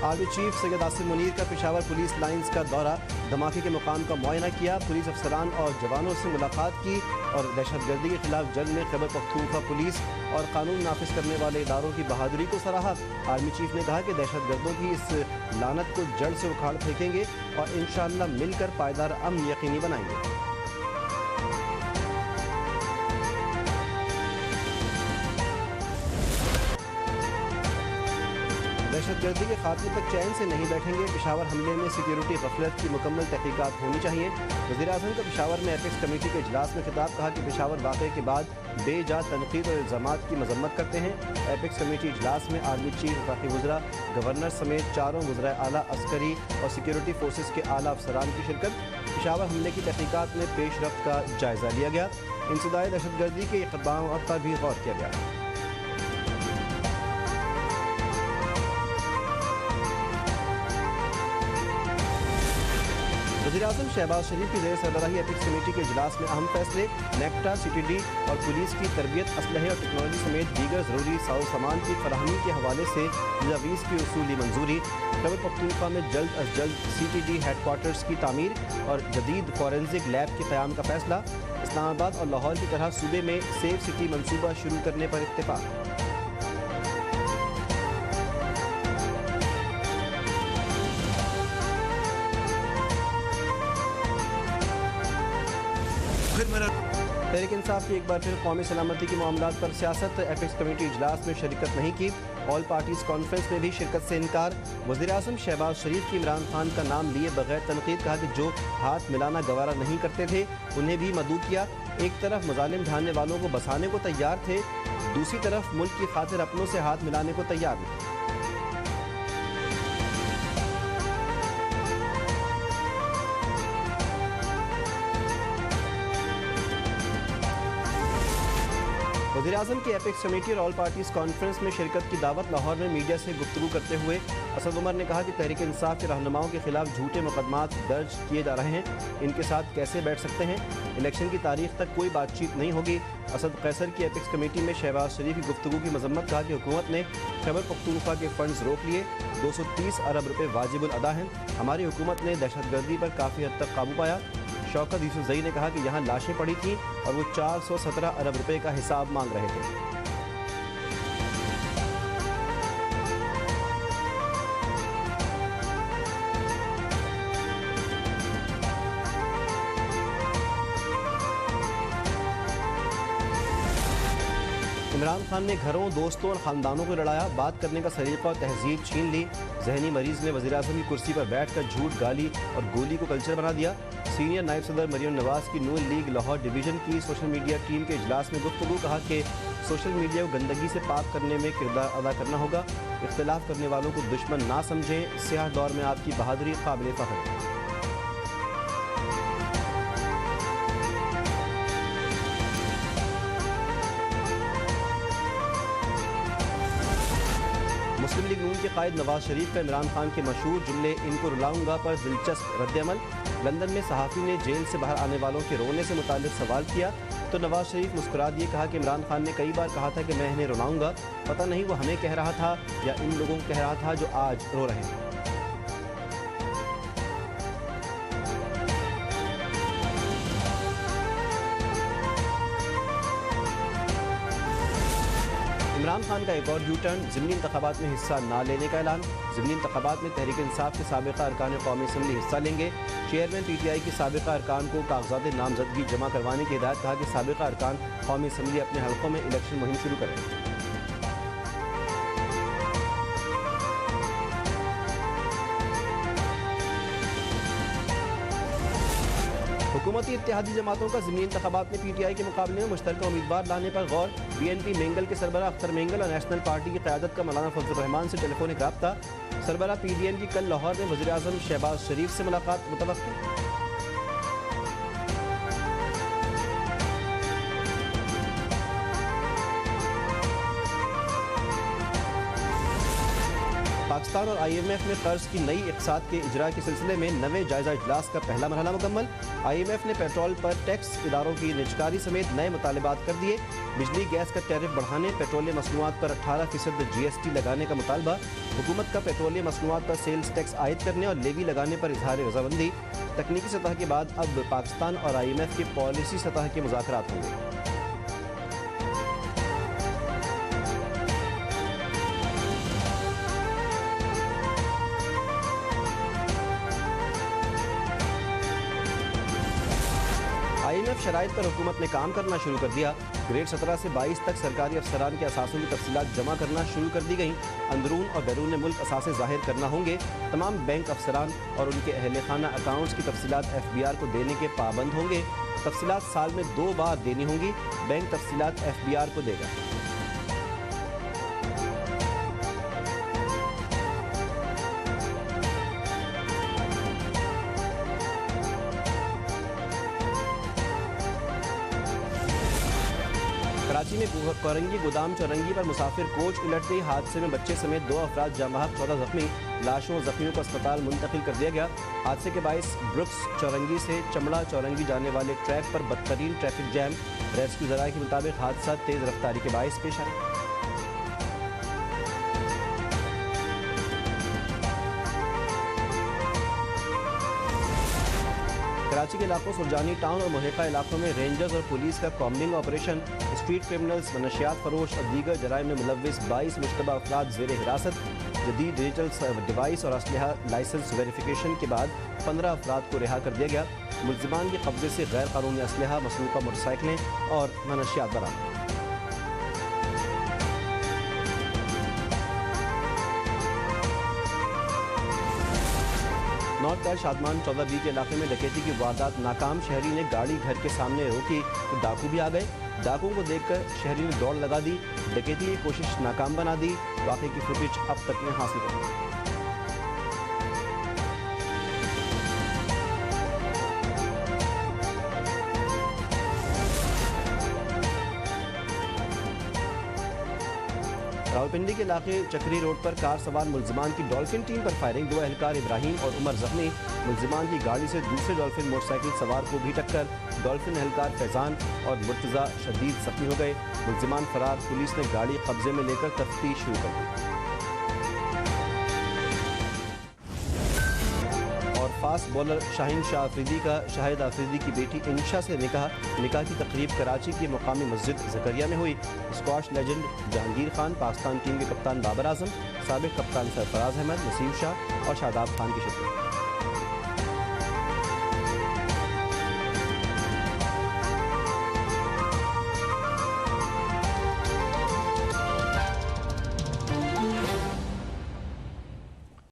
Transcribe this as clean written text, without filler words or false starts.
Army chief Syed Asim Munir का Peshawar police lines का दौरा, धमाके के मुकाम का मुआयना किया, पुलिस अफसरान और जवानों से मुलाकात की और दहशतगर्दी के खिलाफ जंग में खैबर पख्तूनख्वा पुलिस और कानून नाफिज करने वाले इदारों की बहादुरी को सराहा। आर्मी चीफ ने कहा कि दहशतगर्दों की इस लानत को जड़ से उखाड़ फेंकेंगे और इंशाअल्लाह मिलकर पायदार अमन यकीनी बनाएंगे। दहशतगर्दी के खात्मे तक चैन से नहीं बैठेंगे, पेशावर हमले में सिक्योरिटी गफलत की मुकम्मल तहकीकात होनी चाहिए। वज़ीर-ए-आज़म का पेशावर में एपेक्स कमेटी के इजलास में खिताब, कहा कि पेशावर वाक़े के बाद बेजा तनकीद और इल्ज़ामात की मजम्मत करते हैं। एपेक्स कमेटी इजलास में आर्मी चीफ, वफाकी वज़रा, गवर्नर समेत चारों वज़राए आला, अस्करी और सिक्योरिटी फोर्सेस के आला अफसरान की शिरकत। पेशावर हमले की तहकीकात में पेशरफ्त का जायज़ा लिया गया। इंसदाए दहशतगर्दी के इक़दाम पर भी गौर किया गया। वज़ीर-ए-आज़म शहबाज शरीफ की ज़ेर सरबराही एपिक्स कमेटी के इजलास में अहम फैसले, नेक्टा, CTD और पुलिस की तरबियत, असलहे और टेक्नोलॉजी समेत दीगर ज़रूरी साओ सामान की फराहमी के हवाले से तजावीज़ की उसूली मंजूरी। खैबर पख्तूनख्वा में जल्द अज जल्द CTD हेडक्वार्टर्स की तामीर और जदीद फॉरेंसिक लैब के क़याम का फैसला। इस्लामाबाद और लाहौर की तरह सूबे में सेफ सिटी मनसूबा शुरू करने पर इत्तेफाक। तहरीक इंसाफ की एक बार फिर कौमी सलामती के मामलात पर सियासत, एपेक्स कमेटी इजलास में शिरकत नहीं की, ऑल पार्टीज कॉन्फ्रेंस में भी शिरकत से इनकार। वज़ीर-ए-आज़म शहबाज शरीफ की इमरान खान का नाम लिए बगैर तनकीद, कहा कि जो हाथ मिलाना गवारा नहीं करते थे उन्हें भी मदऊ किया। एक तरफ मजालिम ढाने वालों को बसाने को तैयार थे, दूसरी तरफ मुल्क की खातिर अपनों से हाथ मिलाने को तैयार नहीं। वज़ीर-ए-आज़म की एपेक्स कमेटी और ऑल पार्टीज़ कॉन्फ्रेंस में शिरकत की दावत। लाहौर में मीडिया से गुफ्तगू करते हुए असद उमर ने कहा कि तहरीक इंसाफ के रहनुमाओं के खिलाफ झूठे मुकदमात दर्ज किए जा रहे हैं, इनके साथ कैसे बैठ सकते हैं। इलेक्शन की तारीख तक कोई बातचीत नहीं होगी। असद कैसर की एपेक्स कमेटी में शहबाज शरीफ की गुफ्तगू की मजम्मत, कहा कि हुकूमत ने खैबर पख्तूनख्वा के फंड्स रोक लिए, 230 अरब रुपये वाजिबुल अदा हैं। हमारी हुकूमत ने दहशतगर्दी पर काफ़ी हद तक काबू पाया। शौकत यूसुफ़ज़ई ने कहा कि यहाँ लाशें पड़ी थीं और वो 417 अरब रुपए का हिसाब मांग रहे थे। इमरान खान ने घरों, दोस्तों और ख़ानदानों को लड़ाया, बात करने का सलीक़ा और तहजीब छीन ली। जहनी मरीज़ ने वज़ीर-ए-आज़म की कुर्सी पर बैठकर झूठ, गाली और गोली को कल्चर बना दिया। सीनियर नायब सदर मरियम नवाज़ की नून लीग लाहौर डिवीज़न की सोशल मीडिया टीम के इजलास में गुफ्तगू, कहा कि सोशल मीडिया को गंदगी से पाक करने में किरदार अदा करना होगा। इख्तिलाफ करने वालों को दुश्मन ना समझें, स्याह दौर में आपकी बहादुरी काबिल फ़ख्र है। मुस्लिम लीग नून के कायद नवाज शरीफ का इमरान खान के मशहूर जुमले इनको रुलाऊंगा पर दिलचस्प रद्द-ए-अमल। लंदन में सहाफ़ी ने जेल से बाहर आने वालों के रोने से मुताल्लिक सवाल किया तो नवाज शरीफ मुस्कुरा दिए, कहा कि इमरान खान ने कई बार कहा था कि मैं इन्हें रुलाऊंगा, पता नहीं वो हमें कह रहा था या इन लोगों को कह रहा था जो आज रो रहे हैं। इमरान खान का एक और यू टर्न, ज़िमनी इंतखाबात में हिस्सा ना लेने का ऐलान। ज़िमनी इंतखाबात में तहरीक इंसाफ के साबिक़ा अरकान कौमी असम्बली हिस्सा लेंगे। चेयरमैन PTI की साबिक़ा अरकान को कागज़ात नामजदगी जमा करवाने की हिदायत, कहा कि साबिक़ा अरकान कौमी असम्बली अपने हलकों में इलेक्शन मुहिम शुरू करें। हुकूमती इत्तेहादी जमातों का ज़िमनी इंतखाबात में PTI के मुकाबले में मुश्तरका उम्मीदवार लाने पर गौर। BNP मेंगल के सरबराह अख्तर मेंगल और नेशनल पार्टी की क़यादत का मौलाना फजलुर रहमान से टेलीफोनिक रब्ता। सरबराह PDN की कल लाहौर में वज़ीर-ए-आज़म शहबाज शरीफ से मुलाकात मुतवक्किल। पाकिस्तान और IMF में कर्ज की नई इक़्तिसाद के इजरा के सिलसिले में नवे जायजा इजलास का पहला मरहला मुकम्मल। IMF ने पेट्रोल पर टैक्स इदारों की निजकारी समेत नए मुतालबात कर दिए। बिजली गैस का टैरिफ बढ़ाने, पेट्रोलियम मसनूआत पर 18% GST लगाने का मुतालबा। हुकूमत का पेट्रोलियम मसनूआत पर सेल्स टैक्स आयद करने और लेवी लगाने पर इजहार रजामंदी। तकनीकी सतह के बाद अब पाकिस्तान और IMF के पॉलिसी सतह के मुज़ाकरात होंगे। IMF शराइत पर हुकूमत ने काम करना शुरू कर दिया। ग्रेड 17 से 22 तक सरकारी अफसरान के असासों की तफसीलात जमा करना शुरू कर दी गई। अंदरून और बैरून मुल्क असासे जाहिर करना होंगे। तमाम बैंक अफसरान और उनके अहल खाना अकाउंट्स की तफसीलात FBR को देने के पाबंद होंगे। तफसीलात साल में 2 बार देनी होंगी। बैंक तफसीलात FBR को देगा। कराची में कोरंगी गोदाम चौरंगी पर मुसाफिर कोच उलट गई। हादसे में बच्चे समेत 2 अफराद जाँ बहक, 14 जख्मी। लाशों और जख्मियों को अस्पताल मुंतकिल कर दिया गया। हादसे के बायस ब्रुक्स चौरंगी से चमड़ा चौरंगी जाने वाले ट्रैक पर बदतरीन ट्रैफिक जैम। रेस्क्यू ज़राए के मुताबिक हादसा तेज़ रफ्तारी के बायस पेश आया। कराची के इलाकों सुरजानी टाउन और मुहिका इलाकों में रेंजर्स और पुलिस का कॉम्बिंग ऑपरेशन। स्ट्रीट क्रिमिनल्स, मनशियात फरोश और दीगर जराइम में मुलव्विस 22 मुश्तबा अफराद ज़ेर हिरासत। जदीद डिजिटल डिवाइस और असलहा लाइसेंस वेरिफिकेशन के बाद 15 अफराद को रिहा कर दिया गया। मुल्ज़िमान के कब्जे से गैर कानूनी असलहा, मसरूका मोटरसाइकिलें और मनशियात बरामद। नॉर्थ कैल शादमान 14B के इलाके में डकैती की वारदात नाकाम। शहरी ने गाड़ी घर के सामने रोकी तो डाकू भी आ गए। डाकुओं को देखकर शहरी ने दौड़ लगा दी। डकैती की कोशिश नाकाम बना दी। वाक़े की फुटेज अब तक ने हासिल कर ली। रावलपिंडी के इलाके चक्री रोड पर कार सवार मुल्ज़िमान की डॉल्फिन टीम पर फायरिंग। 2 एहलकार इब्राहिम और उमर जख्मी। मुल्ज़िमान की गाड़ी से दूसरे डॉल्फिन मोटरसाइकिल सवार को भी टक्कर। डॉल्फिन एहलकार फैज़ान और मुर्तज़ा शदीद जख्मी हो गए। मुल्ज़िमान फरार। पुलिस ने गाड़ी कब्जे में लेकर तफ्तीश शुरू कर दी। और फास्ट बॉलर शाहीन शाह अफरीदी का शाहिद अफरीदी की बेटी इंशा से निकाह की तकरीब कराची की मुकामी मस्जिद ज़करिया में हुई। Squash legend Jahangir Khan, Pakistan team के कप्तान बाबर आजम, साबिक कप्तान सरफराज अहमद, नसीम शाह और शादाब खान की शिरकत।